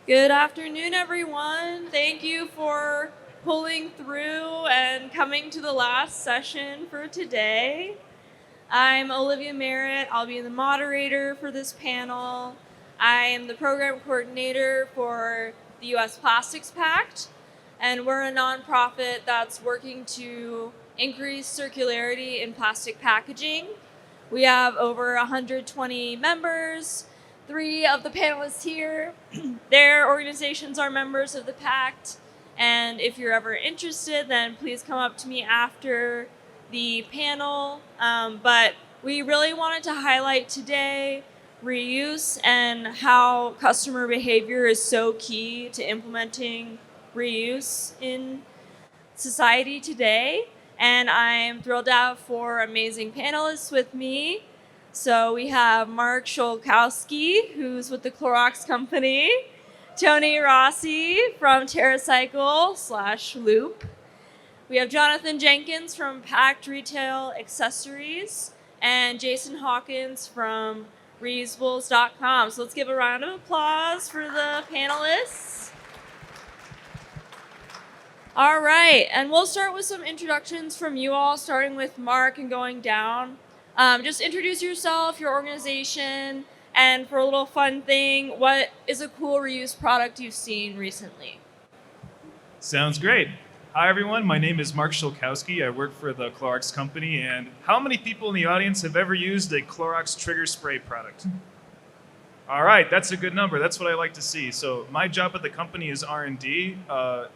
Good afternoon, everyone. Thank you for pulling through and coming to the last session for today. I'm Olivia Merritt. I'll be the moderator for this panel. I am the program coordinator for the U.S. Plastics Pact, and we're a nonprofit that's working to increase circularity in plastic packaging. We have over 120 members. Three of the panelists here, their organizations are members of the Pact. And if you're ever interested, then please come up to me after the panel. But we really wanted to highlight today reuse and how customer behavior is so key to implementing reuse in society today. And I'm thrilled to have four amazing panelists with me. So we have Mark Sholkowski, who's with the Clorox Company, Tony Rossi from TerraCycle/Loop. We have Jonathan Jenkins from Pact Retail Accessories, and Jason Hawkins from reusables.com. So let's give a round of applause for the panelists. All right, and we'll start with some introductions from you all, starting with Mark and going down. Just introduce yourself, your organization, and for a little fun thing, what is a cool reuse product you've seen recently? Sounds great. Hi, everyone. My name is Mark Sholkowski. I work for the Clorox Company. And how many people in the audience have ever used a Clorox trigger spray product? All right, that's a good number. That's what I like to see. So my job at the company is R&D,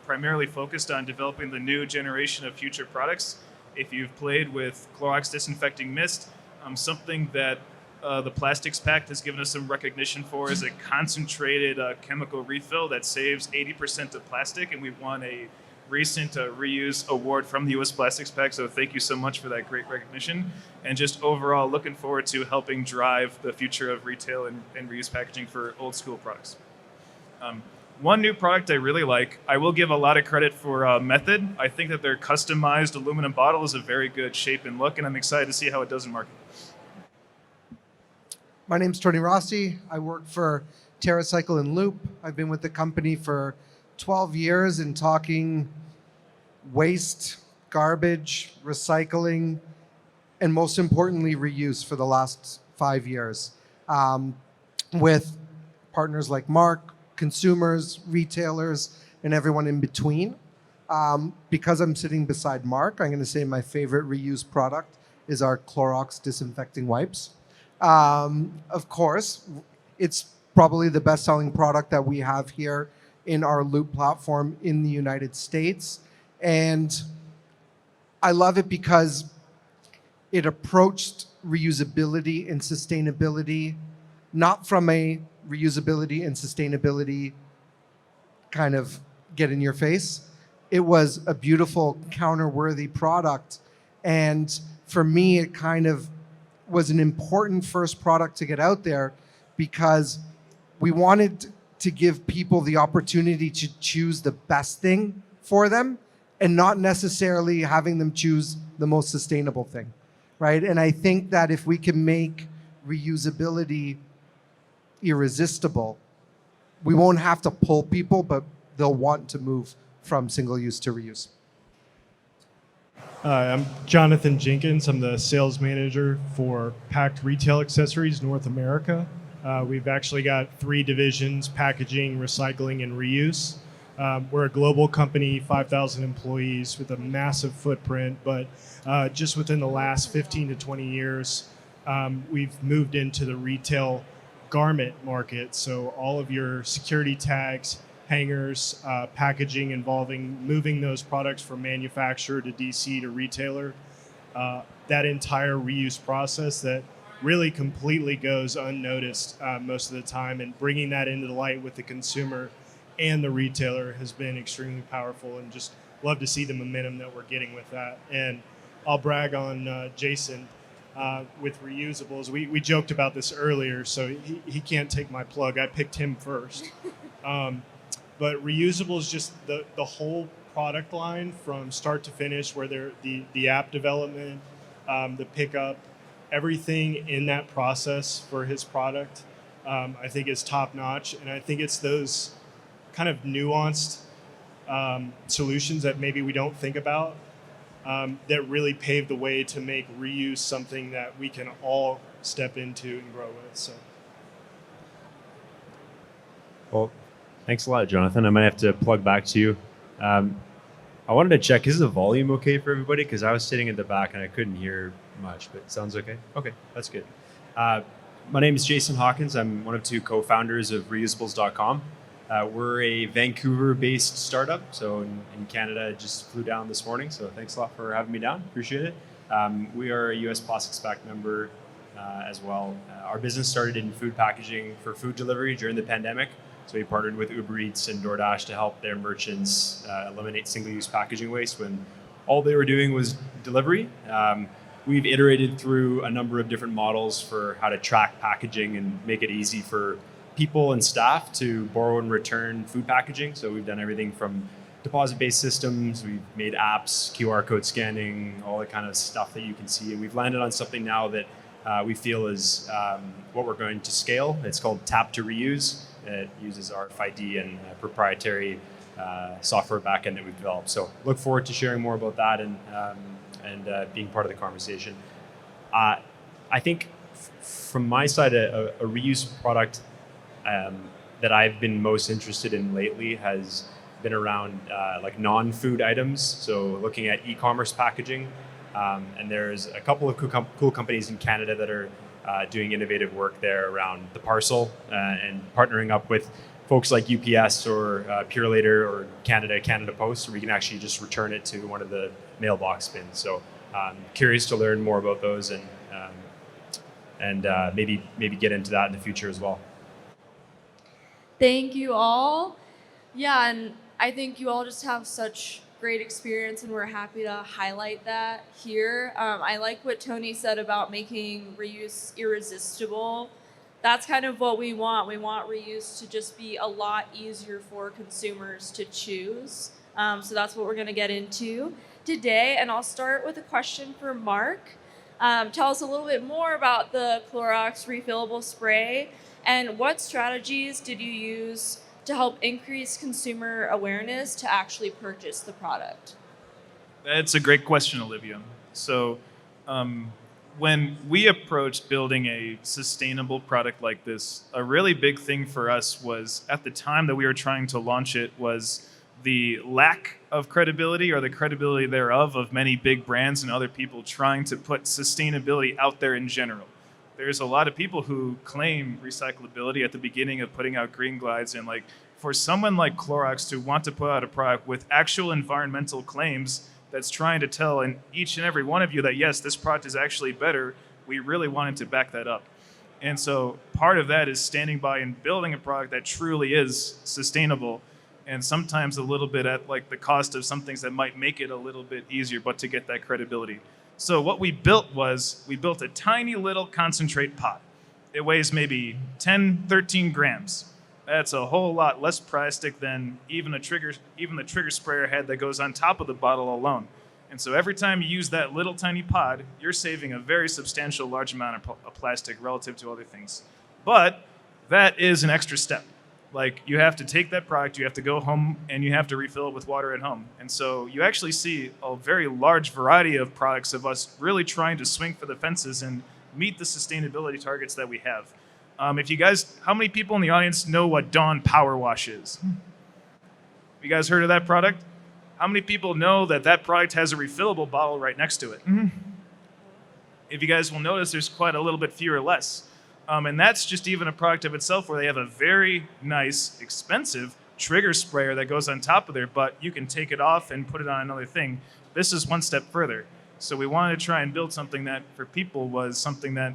primarily focused on developing the new generation of future products. If you've played with Clorox Disinfecting Mist, something that the Plastics Pact has given us some recognition for is a concentrated chemical refill that saves 80% of plastic, and we won a recent reuse award from the U.S. Plastics Pact, so thank you so much for that great recognition. And just overall, looking forward to helping drive the future of retail and reuse packaging for old school products. One new product I really like, I will give a lot of credit for Method. I think that their customized aluminum bottle is a very good shape and look, and I'm excited to see how it does in market. My name's Tony Rossi. I work for TerraCycle and Loop. I've been with the company for 12 years and talking waste, garbage, recycling, and most importantly, reuse for the last 5 years. With partners like Mark, consumers, retailers, and everyone in between. Because I'm sitting beside Mark, I'm going to say my favorite reuse product is our Clorox disinfecting wipes. Of course, it's probably the best-selling product that we have here in our Loop platform in the United States. And I love it because it approached reusability and sustainability, not from a reusability and sustainability kind of get in your face. It was a beautiful counter-worthy product. And for me, it kind of was an important first product to get out there because we wanted to give people the opportunity to choose the best thing for them and not necessarily having them choose the most sustainable thing, right? And I think that if we can make reusability irresistible, we won't have to pull people, but they'll want to move from single use to reuse. I'm Jonathan Jenkins. I'm the sales manager for Pact Retail Accessories North America. We've actually got 3 divisions: packaging, recycling, and reuse. We're a global company, 5,000 employees with a massive footprint, but just within the last 15 to 20 years, we've moved into the retail garment market. So all of your security tags, hangers, packaging involving moving those products from manufacturer to DC to retailer, that entire reuse process that really completely goes unnoticed most of the time, and bringing that into the light with the consumer and the retailer has been extremely powerful, and just love to see the momentum that we're getting with that. And I'll brag on Jason with reusables. We joked about this earlier, so he can't take my plug. I picked him first. But reusables, just the whole product line from start to finish, where they're the app development, the pickup, everything in that process for his product, I think is top notch. And I think it's those kind of nuanced solutions that maybe we don't think about that really pave the way to make reuse something that we can all step into and grow with. So. Well, thanks a lot, Jonathan. I might have to plug back to you. I wanted to check, is the volume okay for everybody? Because I was sitting in the back and I couldn't hear much, but it sounds okay? Okay, that's good. My name is Jason Hawkins. I'm one of two co-founders of reusables.com. We're a Vancouver-based startup. So in Canada, I just flew down this morning. So thanks a lot for having me down. Appreciate it. We are a US Plastics Pact member as well. Our business started in food packaging for food delivery during the pandemic. So we partnered with Uber Eats and DoorDash to help their merchants eliminate single-use packaging waste when all they were doing was delivery. We've iterated through a number of different models for how to track packaging and make it easy for people and staff to borrow and return food packaging. So we've done everything from deposit-based systems, we've made apps, QR code scanning, all the kind of stuff that you can see. And we've landed on something now that we feel is what we're going to scale. It's called Tap to Reuse. It uses RFID and proprietary software backend that we've developed. So look forward to sharing more about that and being part of the conversation. I think from my side, a reuse product that I've been most interested in lately has been around like non-food items. So looking at e-commerce packaging. And there's a couple of cool companies in Canada that are doing innovative work there around the parcel and partnering up with folks like UPS or Purelator or Canada Post, so we can actually just return it to one of the mailbox bins. So curious to learn more about those and maybe get into that in the future as well. Thank you all. Yeah, and I think you all just have such great experience and we're happy to highlight that here. I like what Tony said about making reuse irresistible. That's kind of what we want. We want reuse to just be a lot easier for consumers to choose. So that's what we're going to get into today. And I'll start with a question for Mark. Tell us a little bit more about the Clorox refillable spray and what strategies did you use to help increase consumer awareness to actually purchase the product? That's a great question, Olivia. So when we approached building a sustainable product like this, a really big thing for us was, at the time that we were trying to launch it, was the lack of credibility, or the credibility thereof, of many big brands and other people trying to put sustainability out there in general. There's a lot of people who claim recyclability at the beginning of putting out green glides, and like for someone like Clorox to want to put out a product with actual environmental claims that's trying to tell each and every one of you that yes, this product is actually better, we really wanted to back that up. And so part of that is standing by and building a product that truly is sustainable, and sometimes a little bit at like the cost of some things that might make it a little bit easier, but to get that credibility. So what we built was, we built a tiny little concentrate pot. It weighs maybe 10, 13 grams. That's a whole lot less plastic than even the trigger sprayer head that goes on top of the bottle alone. And so every time you use that little tiny pod, you're saving a very substantial large amount of plastic relative to other things. But that is an extra step. Like, you have to take that product, you have to go home, and you have to refill it with water at home. And so you actually see a very large variety of products of us really trying to swing for the fences and meet the sustainability targets that we have. If you guys, how many people in the audience know what Dawn Power Wash is? You guys heard of that product? How many people know that that product has a refillable bottle right next to it? If you guys will notice, there's quite a little bit fewer less. And that's just even a product of itself, where they have a very nice, expensive trigger sprayer that goes on top of there, but you can take it off and put it on another thing. This is one step further. So we wanted to try and build something that for people was something that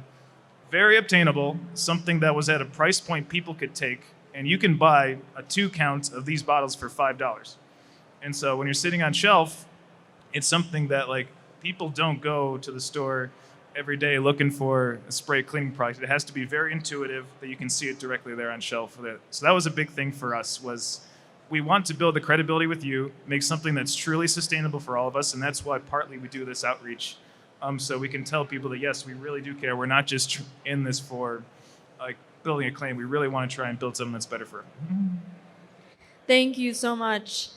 very obtainable, something that was at a price point people could take, and you can buy a 2 count of these bottles for $5. And so when you're sitting on shelf, it's something that like people don't go to the store every day looking for a spray cleaning product. It has to be very intuitive, that you can see it directly there on shelf. So that was a big thing for us, was we want to build the credibility with you, make something that's truly sustainable for all of us, and that's why partly we do this outreach. So we can tell people that yes, we really do care. We're not just in this for like building a claim. We really want to try and build something that's better for them. Thank you so much.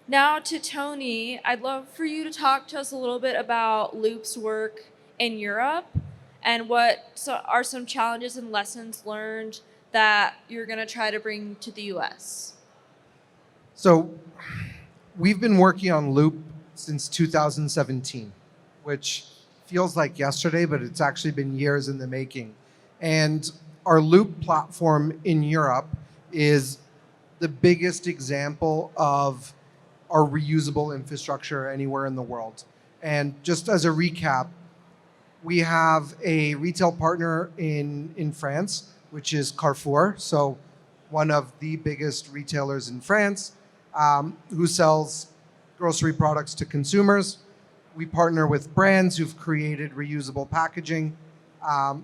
Now to Tony, I'd love for you to talk to us a little bit about Loop's work in Europe and are some challenges and lessons learned that you're going to try to bring to the US. So we've been working on Loop since 2017, which feels like yesterday, but it's actually been years in the making. And our Loop platform in Europe is the biggest example of our reusable infrastructure anywhere in the world. And just as a recap, we have a retail partner in France, which is Carrefour, so one of the biggest retailers in France, who sells grocery products to consumers. We partner with brands who've created reusable packaging,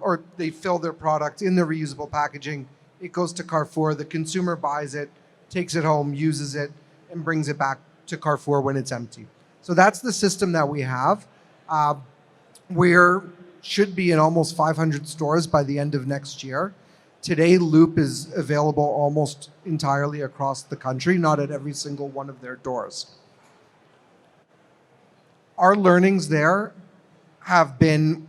or they fill their product in the reusable packaging. It goes to Carrefour, the consumer buys it, takes it home, uses it, and brings it back to Carrefour when it's empty. So that's the system that we have. We should be in almost 500 stores by the end of next year. Today, Loop is available almost entirely across the country, not at every single one of their doors. Our learnings there have been,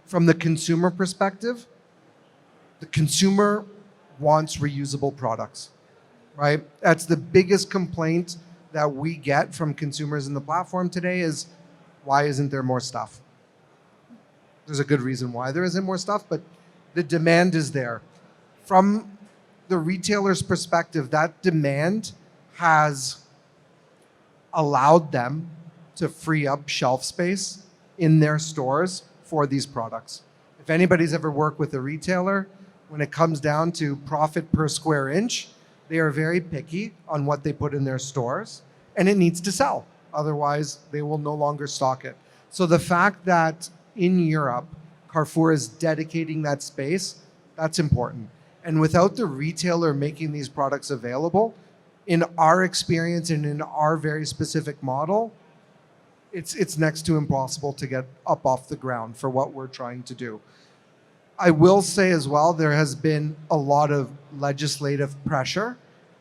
from the consumer perspective, the consumer wants reusable products, right? That's the biggest complaint that we get from consumers in the platform today is, why isn't there more stuff? There's a good reason why there isn't more stuff, but the demand is there. From the retailer's perspective, that demand has allowed them to free up shelf space in their stores for these products. If anybody's ever worked with a retailer, when it comes down to profit per square inch, they are very picky on what they put in their stores, and it needs to sell. Otherwise, they will no longer stock it. So the fact that in Europe, Carrefour is dedicating that space, that's important. And without the retailer making these products available, in our experience and in our very specific model, it's next to impossible to get up off the ground for what we're trying to do. I will say as well, there has been a lot of legislative pressure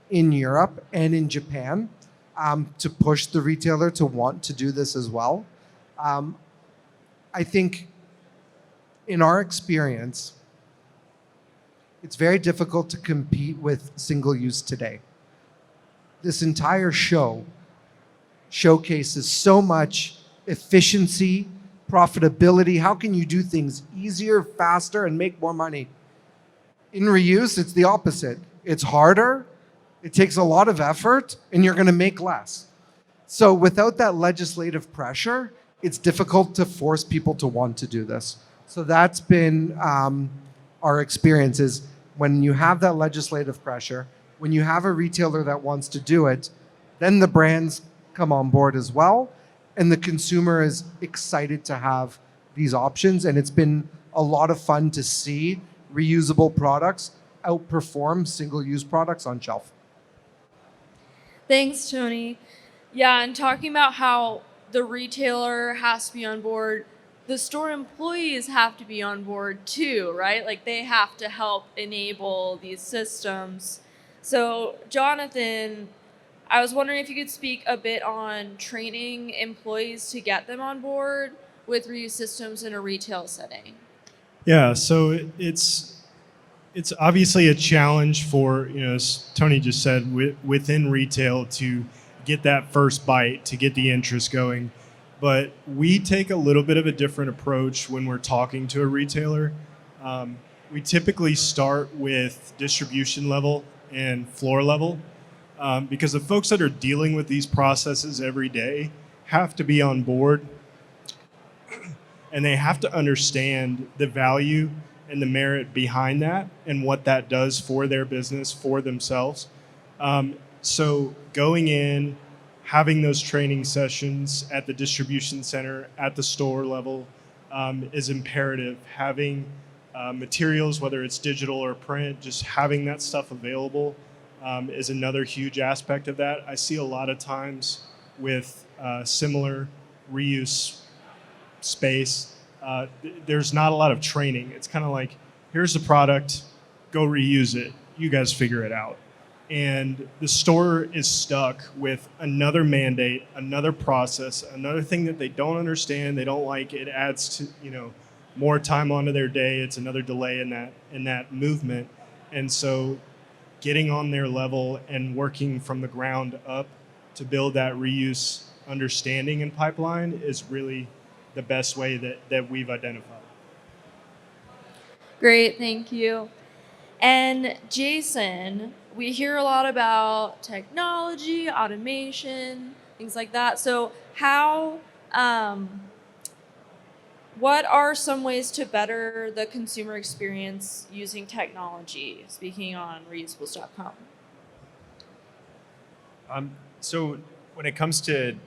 in Europe and in Japan to push the retailer to want to do this as well. I think in our experience, it's very difficult to compete with single use today. This entire show showcases so much efficiency, profitability. How can you do things easier, faster, and make more money? In reuse, it's the opposite. It's harder, it takes a lot of effort, and you're going to make less. So without that legislative pressure, it's difficult to force people to want to do this. So that's been our experiences. When you have that legislative pressure, when you have a retailer that wants to do it, then the brands come on board as well, and the consumer is excited to have these options. And it's been a lot of fun to see reusable products outperform single-use products on shelf. Thanks, Tony. Yeah, and talking about how the retailer has to be on board, the store employees have to be on board too, right? Like they have to help enable these systems. So, Jonathan, I was wondering if you could speak a bit on training employees to get them on board with reuse systems in a retail setting. Yeah, so it's obviously a challenge for, as Tony just said, within retail to get that first bite, to get the interest going. But we take a little bit of a different approach when we're talking to a retailer. We typically start with distribution level and floor level because the folks that are dealing with these processes every day have to be on board and they have to understand the value and the merit behind that and what that does for their business, for themselves. So going in, having those training sessions at the distribution center, at the store level, is imperative. Having materials, whether it's digital or print, just having that stuff available is another huge aspect of that. I see a lot of times with similar reuse space, there's not a lot of training. It's kind of like, here's the product, go reuse it. You guys figure it out. and the store is stuck with another mandate, another process, another thing that they don't understand, they don't like. It adds to, more time onto their day. It's another delay in that movement. And so getting on their level and working from the ground up to build that reuse understanding and pipeline is really the best way that we've identified. Great, thank you. And Jason, we hear a lot about technology, automation, things like that. So what are some ways to better the consumer experience using technology? Speaking on reusables.com. So when it comes to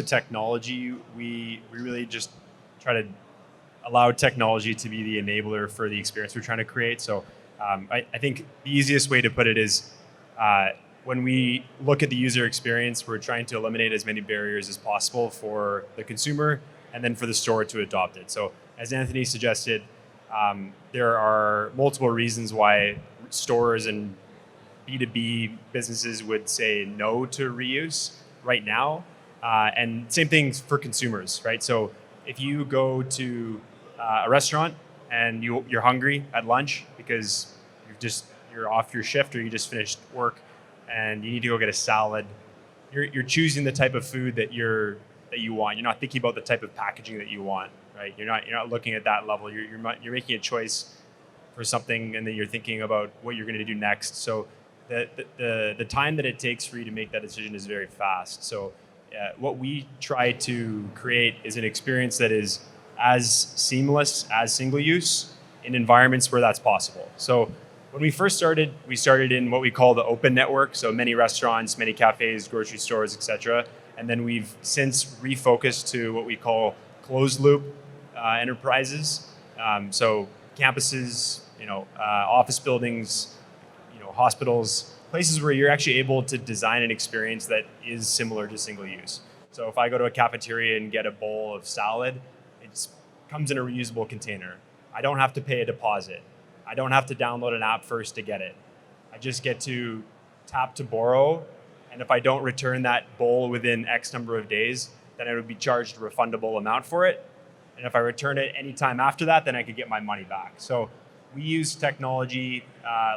technology, we really just try to allow technology to be the enabler for the experience we're trying to create. So I think the easiest way to put it is when we look at the user experience, we're trying to eliminate as many barriers as possible for the consumer and then for the store to adopt it. So as Anthony suggested, there are multiple reasons why stores and B2B businesses would say no to reuse right now. And same thing for consumers, right? So if you go to a restaurant and you're hungry at lunch because you're off your shift or you just finished work and you need to go get a salad, you're choosing the type of food that you want. You're not thinking about the type of packaging that you want, right? You're not looking at that level. You're making a choice for something, and then you're thinking about what you're going to do next. So the time that it takes for you to make that decision is very fast. So what we try to create is an experience that is as seamless as single use in environments where that's possible. So when we first started, we started in what we call the open network. So many restaurants, many cafes, grocery stores, etc. And then we've since refocused to what we call closed loop enterprises. So campuses, office buildings, hospitals, places where you're actually able to design an experience that is similar to single use. So if I go to a cafeteria and get a bowl of salad, it comes in a reusable container. I don't have to pay a deposit. I don't have to download an app first to get it. I just get to tap to borrow. And if I don't return that bowl within X number of days, then I would be charged a refundable amount for it. And if I return it anytime after that, then I could get my money back. So we use technology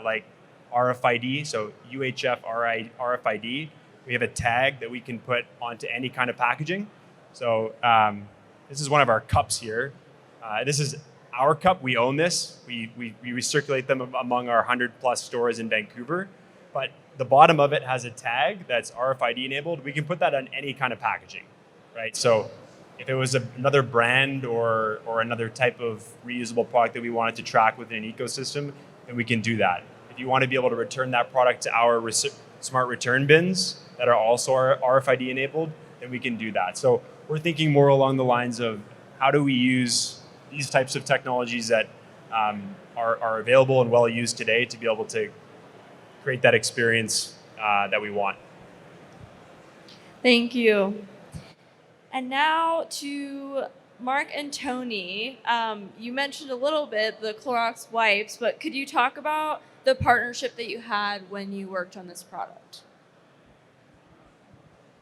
like RFID, so UHF RFID. We have a tag that we can put onto any kind of packaging. So this is one of our cups here. This is our cup. We own this. We recirculate them among our 100+ stores in Vancouver. But the bottom of it has a tag that's RFID enabled. We can put that on any kind of packaging, right? So if it was another brand or another type of reusable product that we wanted to track within an ecosystem, then we can do that. If you want to be able to return that product to our smart return bins that are also RFID enabled, then we can do that. So we're thinking more along the lines of how do we use these types of technologies that are available and well used today to be able to create that experience that we want. Thank you. And now to Mark and Tony. You mentioned a little bit the Clorox wipes, but could you talk about the partnership that you had when you worked on this product?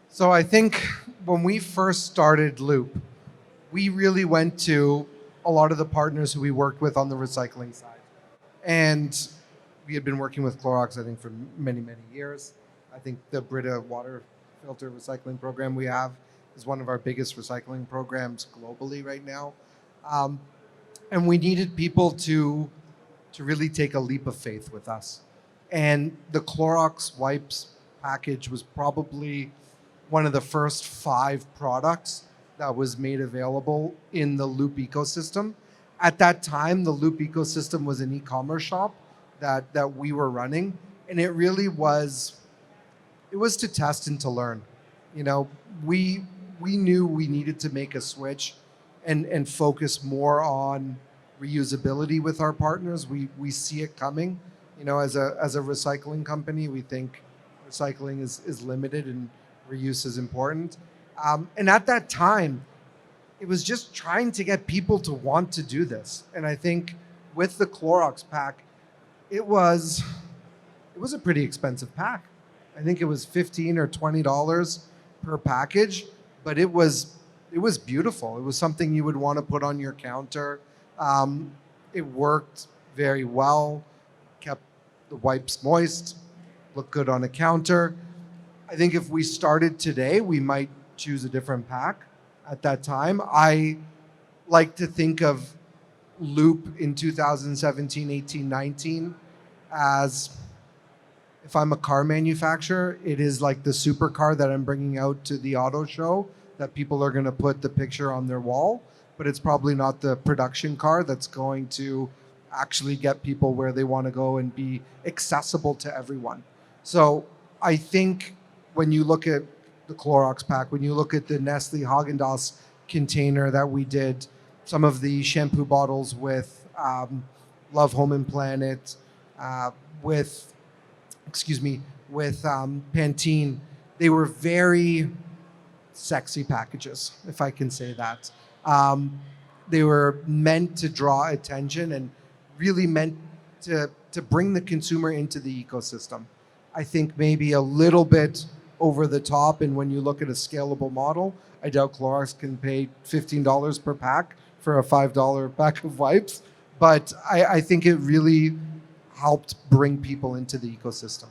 So I think when we first started Loop, we really went to a lot of the partners who we worked with on the recycling side. And we had been working with Clorox, I think, for many, many years. I think the Brita water filter recycling program we have is one of our biggest recycling programs globally right now. And we needed people to really take a leap of faith with us. And the Clorox wipes package was probably one of the first 5 products that was made available in the Loop ecosystem. At that time, the Loop ecosystem was an e-commerce shop that we were running, and it really was, it was to test and to learn. We knew we needed to make a switch and focus more on reusability with our partners. We see it coming. As a recycling company, we think recycling is limited and reuse is important. And at that time, it was just trying to get people to want to do this. And I think with the Clorox pack, it was it was a pretty expensive pack. I think it was $15 or $20 per package, but it was beautiful. It was something you would want to put on your counter. It worked very well, kept the wipes moist, looked good on a counter. I think if we started today, we might choose a different pack at that time. I like to think of Loop in 2017, 18, 19 as, if I'm a car manufacturer, it is like the supercar that I'm bringing out to the auto show that people are going to put the picture on their wall, but it's probably not the production car that's going to actually get people where they want to go and be accessible to everyone. So I think when you look at the Clorox pack, when you look at the Nestle Haagen-Dazs container that we did, some of the shampoo bottles with Love Home and Planet, with Pantene, they were very sexy packages, if I can say that. They were meant to draw attention and really meant to bring the consumer into the ecosystem. I think maybe a little bit over the top, and when you look at a scalable model, I doubt Clorox can pay $15 per pack for a $5 pack of wipes, but I think it really helped bring people into the ecosystem.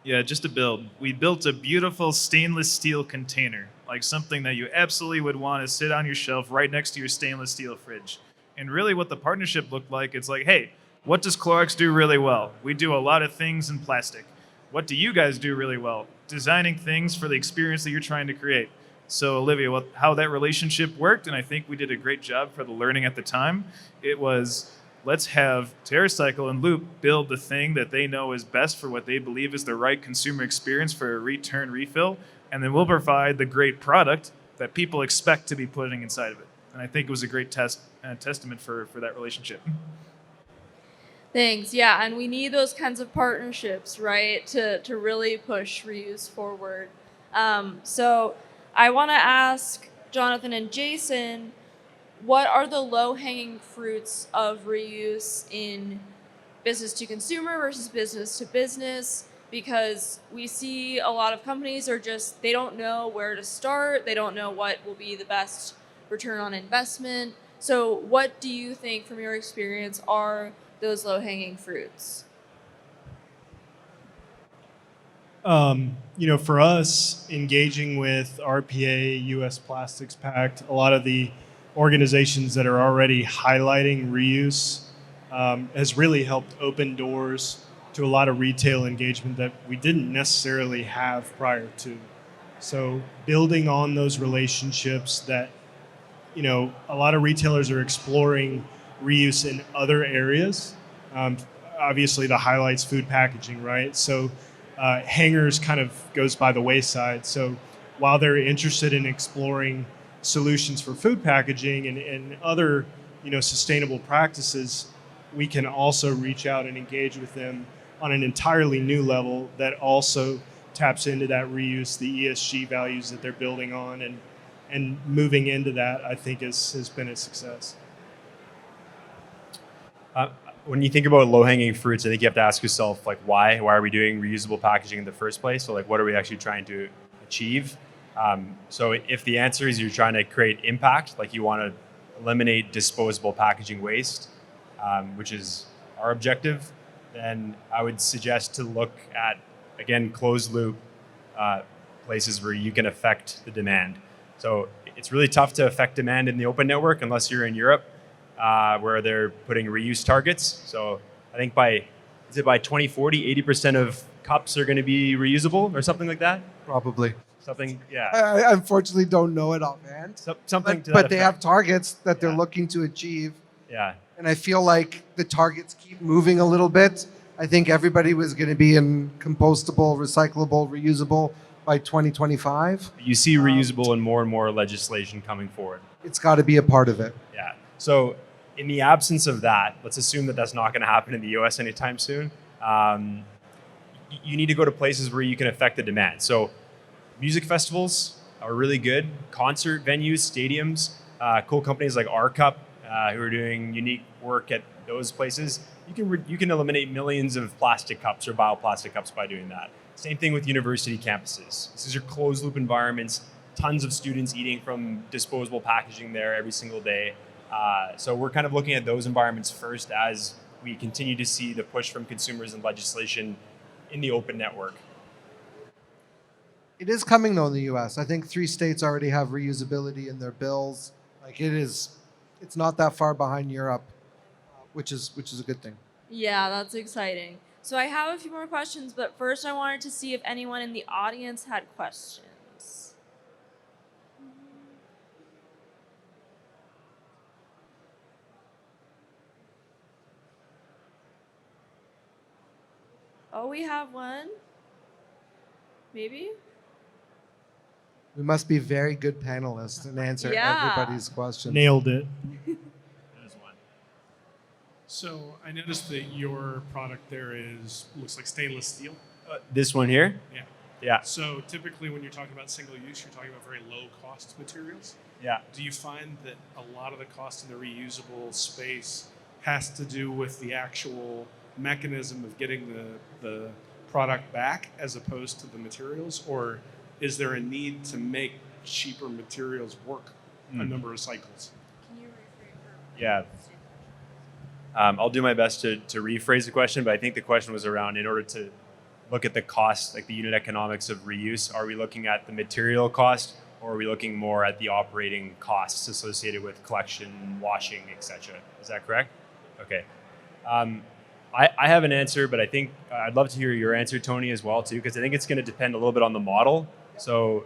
Yeah, just to build. We built a beautiful stainless steel container, like something that you absolutely would want to sit on your shelf right next to your stainless steel fridge. And really what the partnership looked like, it's like, hey, what does Clorox do really well? We do a lot of things in plastic. What do you guys do really well? Designing things for the experience that you're trying to create. So Olivia, how that relationship worked, and I think we did a great job for the learning at the time, it was, let's have TerraCycle and Loop build the thing that they know is best for what they believe is the right consumer experience for a return refill, and then we'll provide the great product that people expect to be putting inside of it. And I think it was a great testament for that relationship. Thanks. Yeah, and we need those kinds of partnerships, right, to really push reuse forward. So I want to ask Jonathan and Jason, what are the low-hanging fruits of reuse in business to consumer versus business to business? Because we see a lot of companies are just, they don't know where to start. They don't know what will be the best return on investment. So what do you think, from your experience, are those low-hanging fruits? For us, engaging with RPA, U.S. Plastics Pact, a lot of the organizations that are already highlighting reuse has really helped open doors to a lot of retail engagement that we didn't necessarily have prior to. So building on those relationships that, a lot of retailers are exploring reuse in other areas. Obviously the highlights food packaging, right? So hangers kind of goes by the wayside. So while they're interested in exploring solutions for food packaging and other, sustainable practices, we can also reach out and engage with them on an entirely new level that also taps into that reuse, the ESG values that they're building on, and moving into that, I think has been a success. When you think about low-hanging fruits, I think you have to ask yourself, why? Why are we doing reusable packaging in the first place? So, what are we actually trying to achieve? So if the answer is you're trying to create impact, you want to eliminate disposable packaging waste, which is our objective, then I would suggest to look at, again, closed loop places where you can affect the demand. So it's really tough to affect demand in the open network unless you're in Europe, where they're putting reuse targets. So I think by 2040, 80% of cups are going to be reusable or something like that? Probably. Something, yeah. I unfortunately don't know it offhand. Something to that but they effect. have targets that they're looking to achieve. Yeah. And I feel like the targets keep moving a little bit. I think everybody was going to be in compostable, recyclable, reusable by 2025. You see reusable and more legislation coming forward. It's got to be a part of it. Yeah. So in the absence of that, let's assume that that's not going to happen in the US anytime soon. You need to go to places where you can affect the demand. So music festivals are really good. Concert venues, stadiums, cool companies like R Cup who are doing unique work at those places, you can eliminate millions of plastic cups or bioplastic cups by doing that. Same thing with university campuses. These are closed loop environments, tons of students eating from disposable packaging there every single day. So we're kind of looking at those environments first as we continue to see the push from consumers and legislation in the open network. It is coming though in the U.S. I think 3 states already have reusability in their bills. Like it's not that far behind Europe, which is a good thing. Yeah, that's exciting. So I have a few more questions, but first I wanted to see if anyone in the audience had questions. Oh, we have one. Maybe? We must be very good panelists and answer Yeah. everybody's questions. Nailed it. There's one. So I noticed that your product there looks like stainless steel. This one here? Yeah. Yeah. So typically when you're talking about single use, you're talking about very low cost materials. Yeah. Do you find that a lot of the cost in the reusable space has to do with the actual mechanism of getting the product back as opposed to the materials? Or is there a need to make cheaper materials work a number of cycles? Can you rephrase Yeah. I'll do my best to rephrase the question, but I think the question was around, in order to look at the cost, like the unit economics of reuse, are we looking at the material cost, or are we looking more at the operating costs associated with collection, washing, etc.? Is that correct? Okay. I have an answer, but I think I'd love to hear your answer, Tony, as well, too, because I think it's going to depend a little bit on the model. So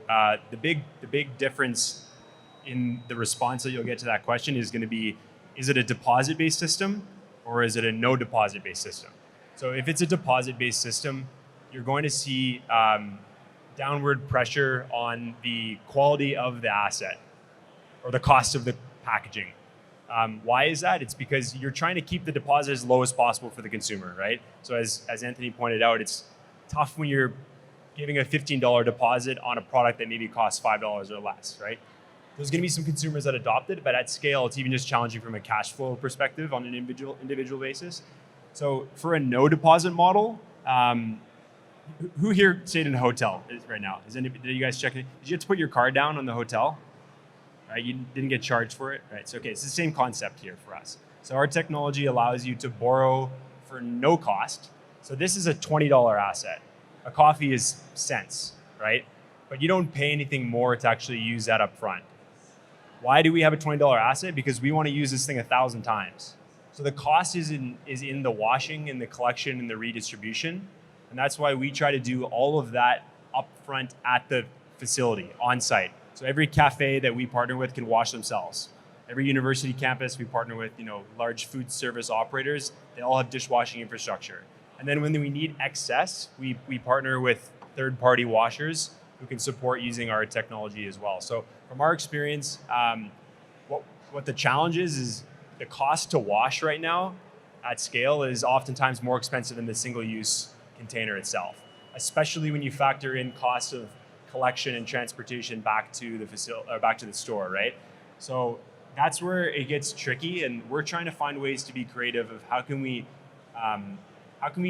the big difference in the response that you'll get to that question is going to be, is it a deposit-based system or is it a no deposit-based system? So if it's a deposit-based system, you're going to see downward pressure on the quality of the asset or the cost of the packaging. Why is that? It's because you're trying to keep the deposit as low as possible for the consumer, right? So as Anthony pointed out, it's tough when you're giving a $15 deposit on a product that maybe costs $5 or less, right? There's going to be some consumers that adopt it, but at scale, it's even just challenging from a cash flow perspective on an individual basis. So for a no deposit model, who here stayed in a hotel right now? Did you guys check it? Did you have to put your card down on the hotel? Right, you didn't get charged for it, right? So okay, it's the same concept here for us. So our technology allows you to borrow for no cost. So this is a $20 asset. A coffee is cents, right? But you don't pay anything more to actually use that up front. Why do we have a $20 asset? Because we want to use this thing 1,000 times. So the cost is in the washing, in the collection, and the redistribution. And that's why we try to do all of that upfront at the facility, on site. So every cafe that we partner with can wash themselves. Every university campus we partner with, large food service operators, they all have dishwashing infrastructure. And then when we need excess, we partner with third-party washers who can support using our technology as well. So from our experience, what the challenge is the cost to wash right now at scale is oftentimes more expensive than the single-use container itself, especially when you factor in costs of collection and transportation back to the facility or back to the store, right? So that's where it gets tricky, and we're trying to find ways to be creative of how can we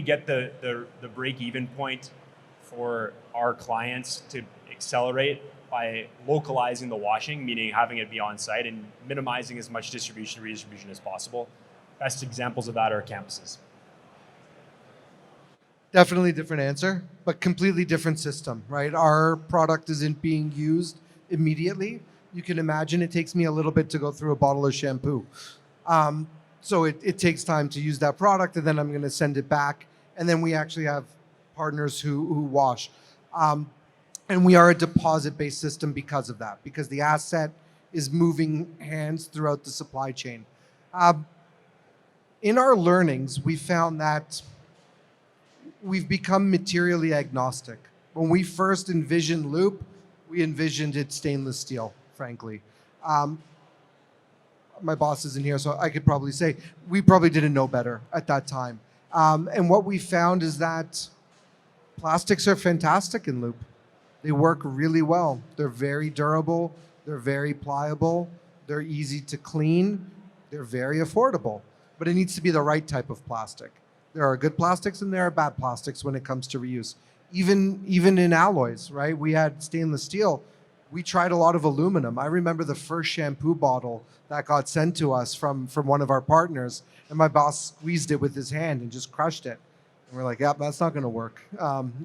get the break-even point for our clients to accelerate by localizing the washing, meaning having it be on site and minimizing as much distribution, redistribution as possible. Best examples of that are campuses. Definitely different answer, but completely different system, right? Our product isn't being used immediately. You can imagine it takes me a little bit to go through a bottle of shampoo. So it takes time to use that product, and then I'm going to send it back. And then we actually have partners who wash. And we are a deposit-based system because of that, because the asset is moving hands throughout the supply chain. In our learnings, we found that we've become materially agnostic. When we first envisioned Loop, we envisioned it stainless steel, frankly. My boss isn't here, so I could probably say we probably didn't know better at that time. And what we found is that plastics are fantastic in Loop. They work really well. They're very durable. They're very pliable. They're easy to clean. They're very affordable, but it needs to be the right type of plastic. There are good plastics and there are bad plastics when it comes to reuse. Even in alloys, right? We had stainless steel. We tried a lot of aluminum. I remember the first shampoo bottle that got sent to us from one of our partners, and my boss squeezed it with his hand and just crushed it. And we're like, yeah, that's not going to work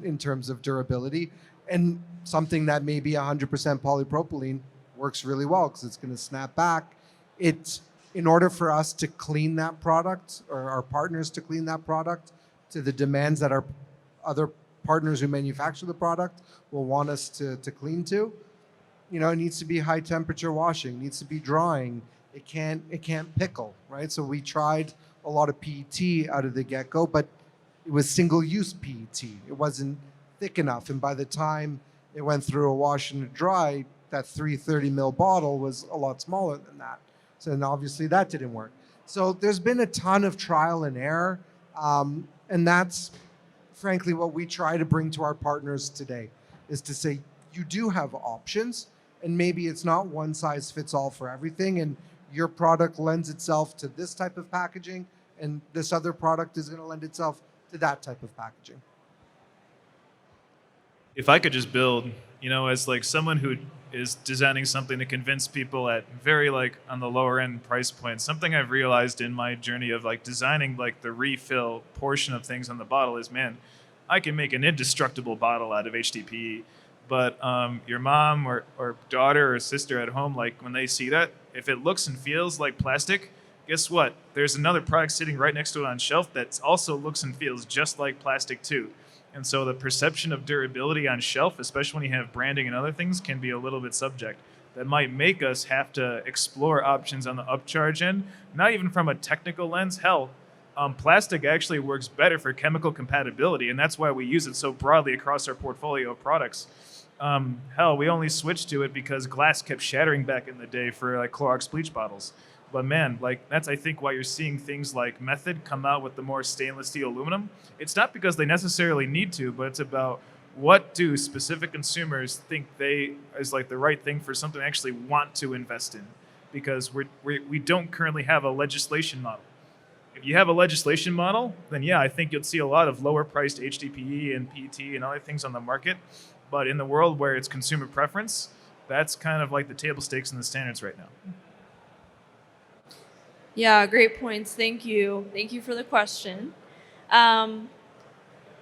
in terms of durability. And something that may be 100% polypropylene works really well because it's going to snap back. In order for us to clean that product, or our partners to clean that product to the demands that our other partners who manufacture the product will want us to clean to, it needs to be high temperature washing, needs to be drying. It can't pickle, right? So we tried a lot of PET out of the get-go, but it was single-use PET. It wasn't thick enough, and by the time it went through a wash and a dry, that 330 ml bottle was a lot smaller than that. So then obviously that didn't work. So there's been a ton of trial and error, and that's frankly what we try to bring to our partners today, is to say you do have options, and maybe it's not one size fits all for everything, and your product lends itself to this type of packaging, and this other product is going to lend itself to that type of packaging. If I could just build, as like someone who is designing something to convince people at very like on the lower end price point, something I've realized in my journey of like designing like the refill portion of things on the bottle is, man, I can make an indestructible bottle out of HDPE. But your mom or daughter or sister at home, like when they see that, if it looks and feels like plastic, guess what? There's another product sitting right next to it on shelf that also looks and feels just like plastic too. And so the perception of durability on shelf, especially when you have branding and other things, can be a little bit subject. That might make us have to explore options on the upcharge end, not even from a technical lens. Hell, plastic actually works better for chemical compatibility, and that's why we use it so broadly across our portfolio of products. Hell, we only switched to it because glass kept shattering back in the day for like Clorox bleach bottles. But man, like that's I think why you're seeing things like Method come out with the more stainless steel aluminum. It's not because they necessarily need to, but it's about what do specific consumers think is like the right thing for something they actually want to invest in. Because we don't currently have a legislation model. If you have a legislation model, then yeah, I think you'll see a lot of lower priced HDPE and PET and other things on the market. But in the world where it's consumer preference, that's kind of like the table stakes and the standards right now. Yeah, great points. Thank you. Thank you for the question.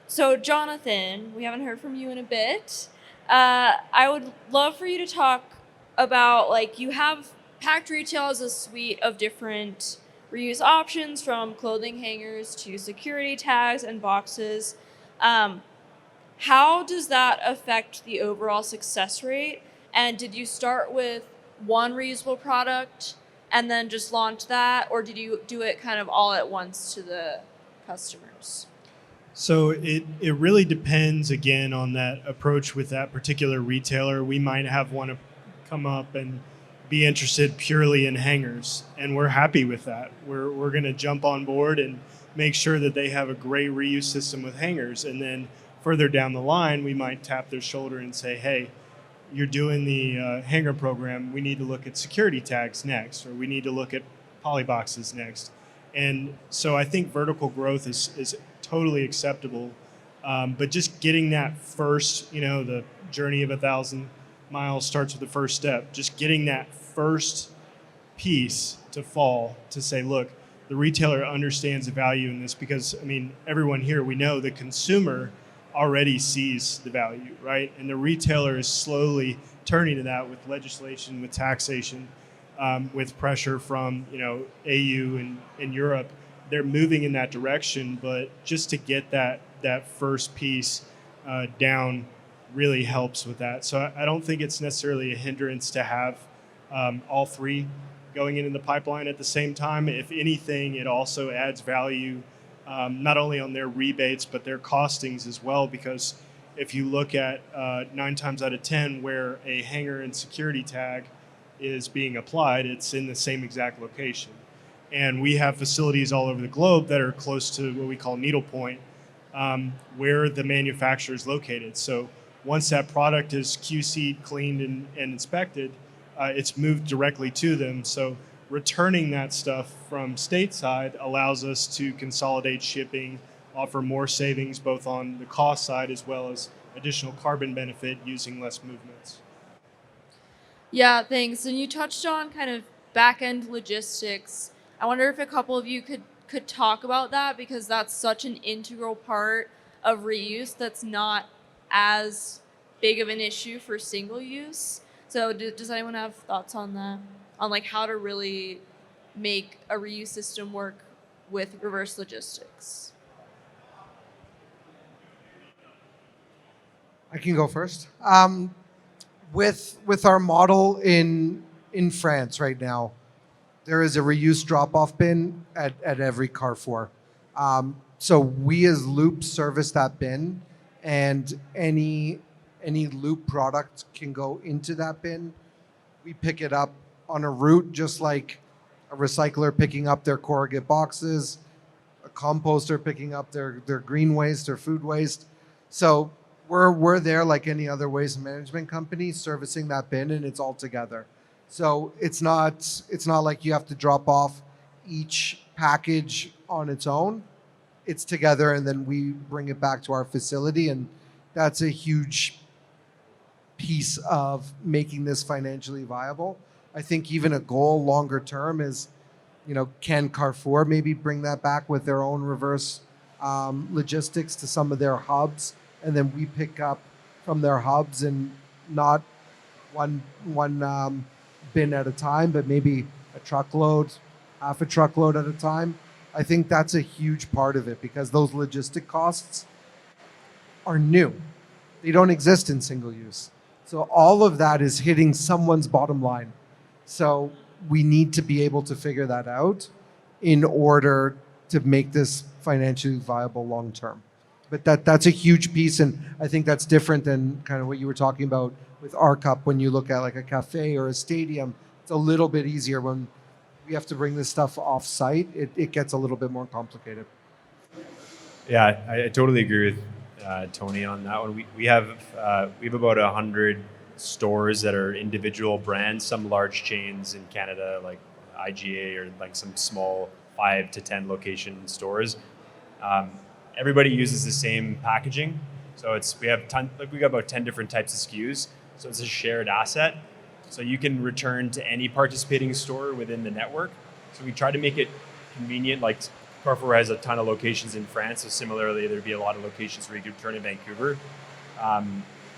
So Jonathan, we haven't heard from you in a bit. I would love for you to talk about, like, you have Pact Retail as a suite of different reuse options, from clothing hangers to security tags and boxes. How does that affect the overall success rate? And did you start with one reusable product and then just launch that, or did you do it kind of all at once to the customers? So it really depends, again, on that approach with that particular retailer. We might have one come up and be interested purely in hangers, and we're happy with that. We're going to jump on board and make sure that they have a great reuse system with hangers. And then further down the line, we might tap their shoulder and say, hey, you're doing the hanger program, we need to look at security tags next, or we need to look at polyboxes next. And so I think vertical growth is totally acceptable, but just getting that first, the journey of 1,000 miles starts with the first step. Just getting that first piece to fall to say, look, the retailer understands the value in this, because, everyone here, we know the consumer already sees the value, right? And the retailer is slowly turning to that with legislation, with taxation, with pressure from AU and Europe. They're moving in that direction, but just to get that first piece down really helps with that. So I don't think it's necessarily a hindrance to have all three going into the pipeline at the same time. If anything, it also adds value, not only on their rebates, but their costings as well, because if you look at 9 times out of 10 where a hanger and security tag is being applied, it's in the same exact location. And we have facilities all over the globe that are close to what we call needle point, where the manufacturer is located. So once that product is QC'd, cleaned, and inspected, it's moved directly to them. So returning that stuff from stateside allows us to consolidate shipping, offer more savings both on the cost side as well as additional carbon benefit using less movements. Yeah, thanks. And you touched on kind of back end logistics. I wonder if a couple of you could talk about that, because that's such an integral part of reuse that's not as big of an issue for single use. So does anyone have thoughts on that? On like how to really make a reuse system work with reverse logistics? I can go first. With our model in France right now, there is a reuse drop-off bin at every Carrefour. So we as Loop service that bin, and any Loop product can go into that bin. We pick it up on a route, just like a recycler picking up their corrugate boxes, a composter picking up their green waste or food waste. So we're there like any other waste management company, servicing that bin, and it's all together. So it's not like you have to drop off each package on its own. It's together, and then we bring it back to our facility, and that's a huge piece of making this financially viable. I think even a goal longer term is, can Carrefour maybe bring that back with their own reverse logistics to some of their hubs, and then we pick up from their hubs, and not one bin at a time, but maybe a truckload, half a truckload at a time. I think that's a huge part of it, because those logistic costs are new. They don't exist in single use. So all of that is hitting someone's bottom line. So we need to be able to figure that out in order to make this financially viable long term. But that's a huge piece, and I think that's different than kind of what you were talking about with our cup. When you look at like a cafe or a stadium, it's a little bit easier. When we have to bring this stuff off site, it gets a little bit more complicated. Yeah, I totally agree with Tony on that one. We have about 100 stores that are individual brands, some large chains in Canada like IGA, or like some small 5 to 10 location stores. Everybody uses the same packaging, so we got about 10 different types of SKUs. So it's a shared asset. So you can return to any participating store within the network. So we try to make it convenient. Like Carrefour has a ton of locations in France, so similarly there'd be a lot of locations where you could return in Vancouver.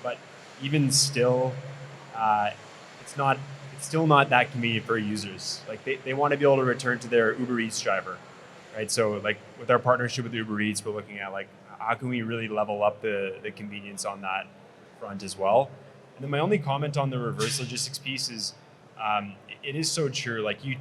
But even still, it's still not that convenient for users. Like they want to be able to return to their Uber Eats driver, right? So like with our partnership with Uber Eats, we're looking at like how can we really level up the convenience on that front as well. And then my only comment on the reverse logistics piece is it is so true. Like you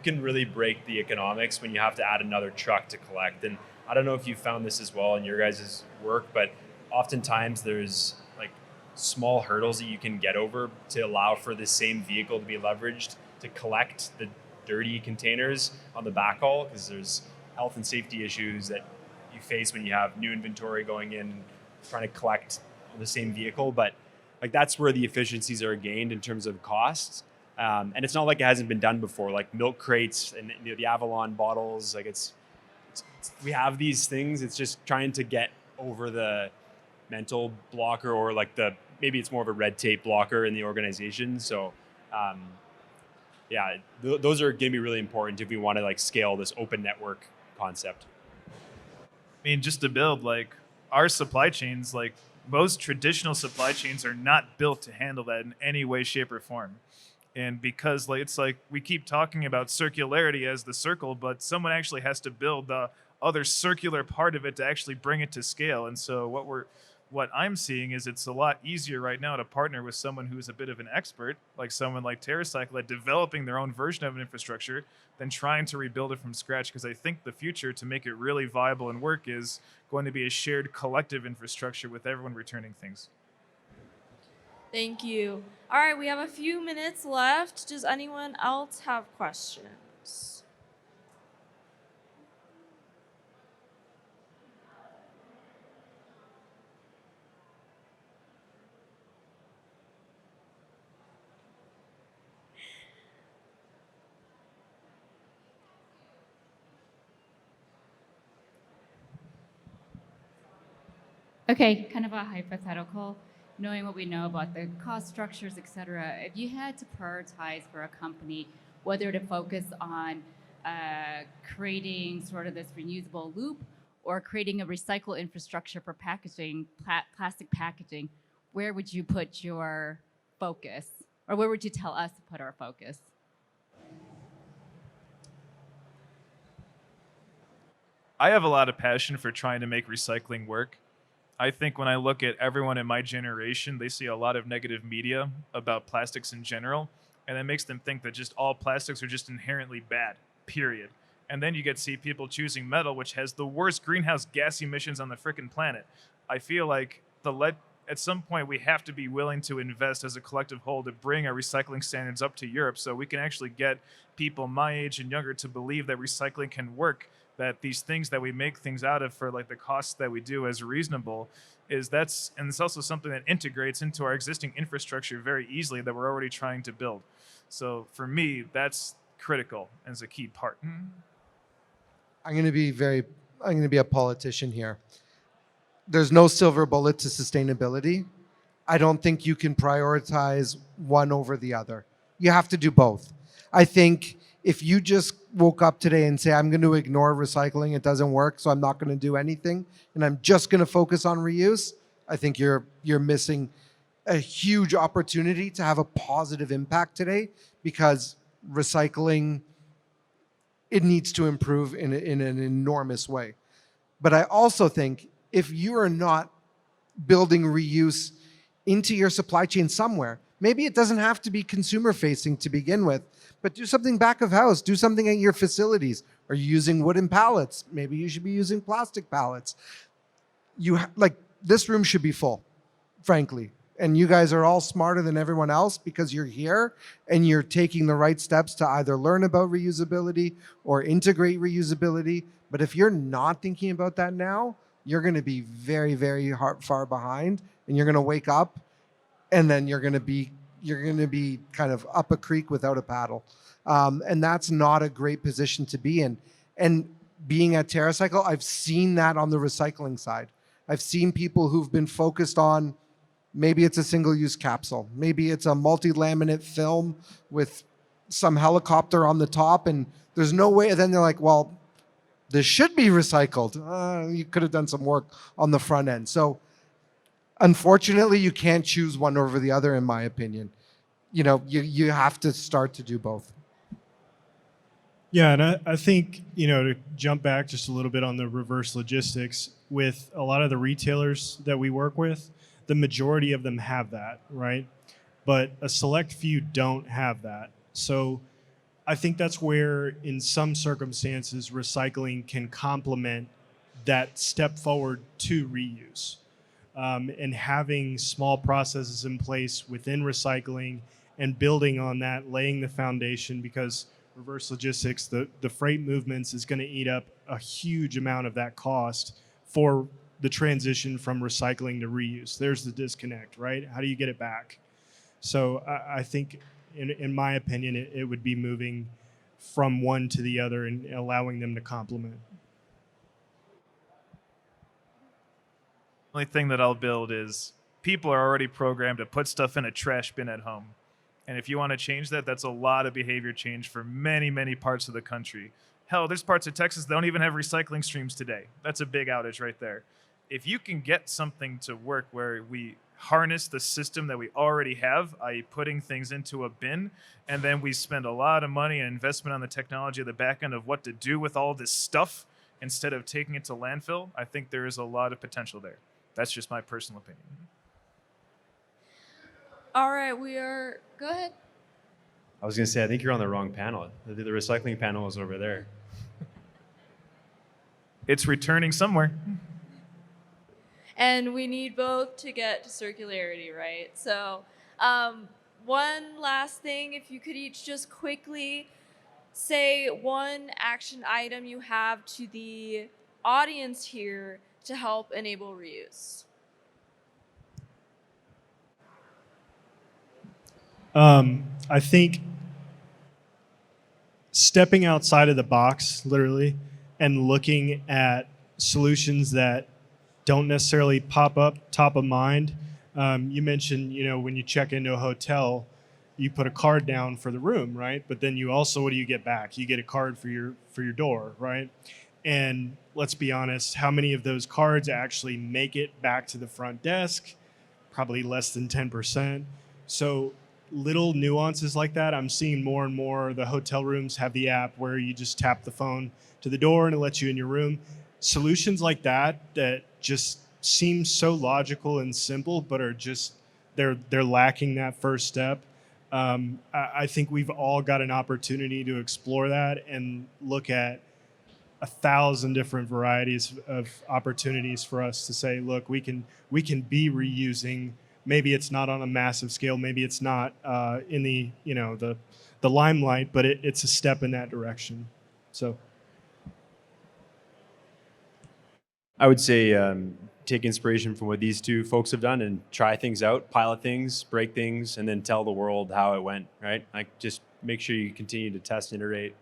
can really break the economics when you have to add another truck to collect. And I don't know if you found this as well in your guys' work, but oftentimes there's like small hurdles that you can get over to allow for the same vehicle to be leveraged to collect the dirty containers on the backhaul, because there's health and safety issues that you face when you have new inventory going in and trying to collect on the same vehicle. But like that's where the efficiencies are gained in terms of costs. And it's not like it hasn't been done before, like milk crates and the Avalon bottles. Like we have these things. It's just trying to get over the mental blocker, or like maybe it's more of a red tape blocker in the organization. So those are going to be really important if we want to like scale this open network concept. I mean, just to build, like our supply chains, like most traditional supply chains are not built to handle that in any way, shape, or form. And because like it's like we keep talking about circularity as the circle, but someone actually has to build the other circular part of it to actually bring it to scale. And so what I'm seeing is it's a lot easier right now to partner with someone who's a bit of an expert, like someone like TerraCycle, at developing their own version of an infrastructure than trying to rebuild it from scratch. Because I think the future, to make it really viable and work, is going to be a shared collective infrastructure with everyone returning things. Thank you. All right, we have a few minutes left. Does anyone else have questions? Okay, kind of a hypothetical, knowing what we know about the cost structures, et cetera. If you had to prioritize for a company whether to focus on creating sort of this reusable loop or creating a recycle infrastructure for packaging, plastic packaging, where would you put your focus? Or where would you tell us to put our focus? I have a lot of passion for trying to make recycling work. I think when I look at everyone in my generation, they see a lot of negative media about plastics in general, and it makes them think that just all plastics are just inherently bad, period. And then you get to see people choosing metal, which has the worst greenhouse gas emissions on the frickin' planet. I feel like at some point we have to be willing to invest as a collective whole to bring our recycling standards up to Europe so we can actually get people my age and younger to believe that recycling can work, that these things that we make things out of for like the costs that we do as reasonable and it's also something that integrates into our existing infrastructure very easily that we're already trying to build. So for me, that's critical and is a key part. I'm going to be a politician here. There's no silver bullet to sustainability. I don't think you can prioritize one over the other. You have to do both. I think if you just woke up today and say, I'm going to ignore recycling, it doesn't work, so I'm not going to do anything, and I'm just going to focus on reuse, I think you're missing a huge opportunity to have a positive impact today, because recycling, it needs to improve in an enormous way. But I also think if you are not building reuse into your supply chain somewhere, maybe it doesn't have to be consumer facing to begin with, but do something back of house, do something at your facilities. Are you using wooden pallets? Maybe you should be using plastic pallets. This room should be full, frankly. And you guys are all smarter than everyone else because you're here and you're taking the right steps to either learn about reusability or integrate reusability. But if you're not thinking about that now, you're going to be very, very far behind, and you're going to wake up and then you're going to be kind of up a creek without a paddle. And that's not a great position to be in. And being at TerraCycle, I've seen that on the recycling side. I've seen people who've been focused on, maybe it's a single-use capsule, maybe it's a multi-laminate film with some helicopter on the top, and there's no way. And then they're like, well, this should be recycled. You could have done some work on the front end. So unfortunately, you can't choose one over the other, in my opinion. You have to start to do both. Yeah, and I think, to jump back just a little bit on the reverse logistics, with a lot of the retailers that we work with, the majority of them have that, right? But a select few don't have that. So I think that's where, in some circumstances, recycling can complement that step forward to reuse. And having small processes in place within recycling and building on that, laying the foundation, because reverse logistics, the freight movements is going to eat up a huge amount of that cost for the transition from recycling to reuse. There's the disconnect, right? How do you get it back? So I think, in my opinion, it would be moving from one to the other and allowing them to complement. The only thing that I'll build is people are already programmed to put stuff in a trash bin at home. And if you want to change that, that's a lot of behavior change for many, many parts of the country. Hell, there's parts of Texas that don't even have recycling streams today. That's a big outage right there. If you can get something to work where we harness the system that we already have, i.e. putting things into a bin, and then we spend a lot of money and investment on the technology at the back end of what to do with all this stuff instead of taking it to landfill, I think there is a lot of potential there. That's just my personal opinion. All right, go ahead. I was going to say, I think you're on the wrong panel. The recycling panel is over there. It's returning somewhere. And we need both to get to circularity, right? So one last thing, if you could each just quickly say one action item you have to the audience here to help enable reuse. I think stepping outside of the box, literally, and looking at solutions that don't necessarily pop up top of mind. You mentioned, when you check into a hotel, you put a card down for the room, right? But then you also, what do you get back? You get a card for your door, right? And let's be honest, how many of those cards actually make it back to the front desk? Probably less than 10%. So little nuances like that, I'm seeing more and more. The hotel rooms have the app where you just tap the phone to the door and it lets you in your room. Solutions like that just seem so logical and simple, but are just they're lacking that first step. I think we've all got an opportunity to explore that and look at 1,000 different varieties of opportunities for us to say, look, we can be reusing. Maybe it's not on a massive scale. Maybe it's not in the limelight, but it's a step in that direction. So I would say take inspiration from what these two folks have done and try things out, pilot things, break things, and then tell the world how it went, right? Like, just make sure you continue to test and iterate.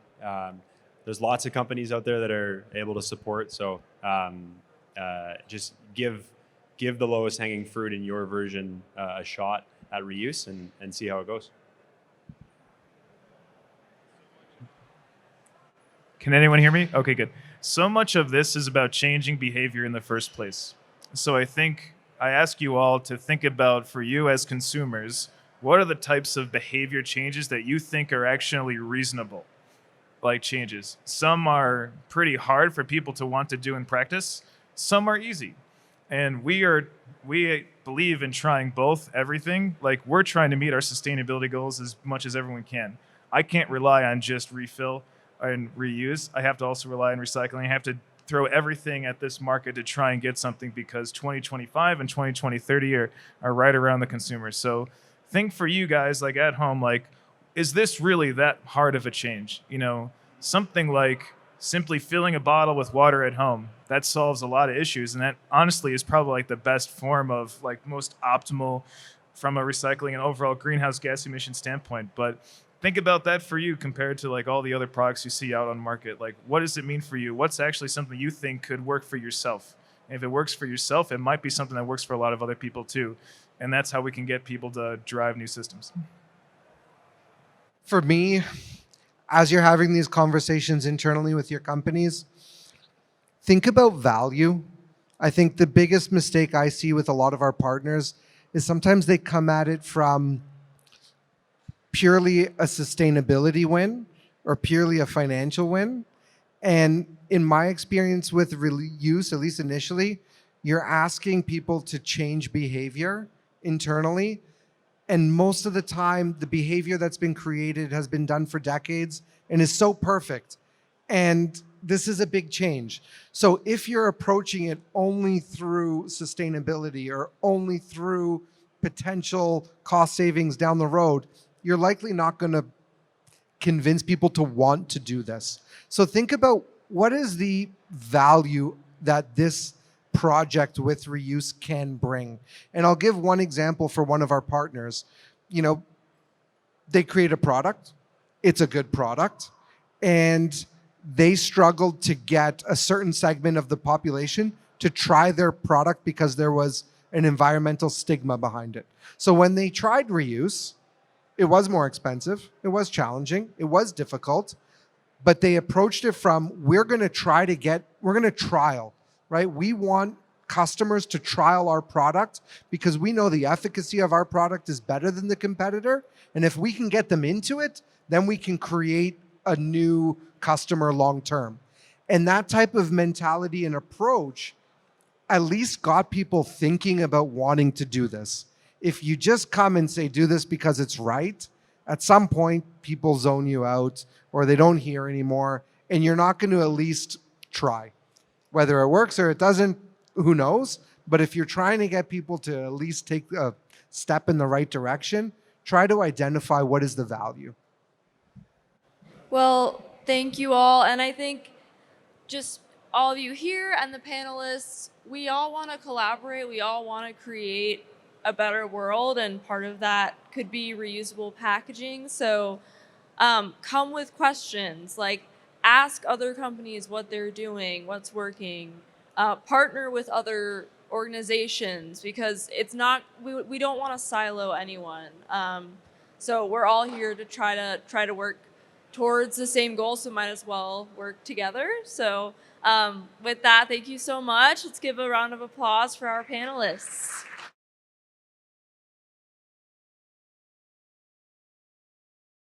There's lots of companies out there that are able to support, so just give the lowest hanging fruit in your version a shot at reuse and see how it goes. Can anyone hear me? Okay, good. So much of this is about changing behavior in the first place. So I think I ask you all to think about, for you as consumers, what are the types of behavior changes that you think are actually reasonable, like changes? Some are pretty hard for people to want to do in practice. Some are easy. And we believe in trying both, everything. Like, we're trying to meet our sustainability goals as much as everyone can. I can't rely on just refill and reuse. I have to also rely on recycling. I have to throw everything at this market to try and get something, because 2025 and 2030 are right around the consumer. So think for you guys, like at home, like, is this really that hard of a change? Something like simply filling a bottle with water at home, that solves a lot of issues. And that honestly is probably like the best form of, like, most optimal from a recycling and overall greenhouse gas emission standpoint. But think about that for you compared to like all the other products you see out on market. Like, what does it mean for you? What's actually something you think could work for yourself? And if it works for yourself, it might be something that works for a lot of other people too. And that's how we can get people to drive new systems. For me, as you're having these conversations internally with your companies, think about value. I think the biggest mistake I see with a lot of our partners is sometimes they come at it from purely a sustainability win or purely a financial win. And in my experience with reuse, at least initially, you're asking people to change behavior internally. And most of the time, the behavior that's been created has been done for decades and is so perfect. And this is a big change. So if you're approaching it only through sustainability or only through potential cost savings down the road, you're likely not going to convince people to want to do this. So think about, what is the value that this project with reuse can bring. And I'll give one example for one of our partners. They create a product, it's a good product, and they struggled to get a certain segment of the population to try their product because there was an environmental stigma behind it. So when they tried reuse, it was more expensive, it was challenging, it was difficult, but they approached it from, we're going to trial, right? We want customers to trial our product because we know the efficacy of our product is better than the competitor. And if we can get them into it, then we can create a new customer long term. And that type of mentality and approach at least got people thinking about wanting to do this. If you just come and say, do this because it's right, at some point people zone you out or they don't hear anymore, and you're not going to at least try. Whether it works or it doesn't, who knows? But if you're trying to get people to at least take a step in the right direction, try to identify what is the value. Well, thank you all. And I think just all of you here and the panelists, we all want to collaborate. We all want to create a better world. And part of that could be reusable packaging. So come with questions, like ask other companies what they're doing, what's working. partner with other organizations, because it's not, we don't want to silo anyone. So we're all here to try to work towards the same goal, so might as well work together. So with that, thank you so much. Let's give a round of applause for our panelists.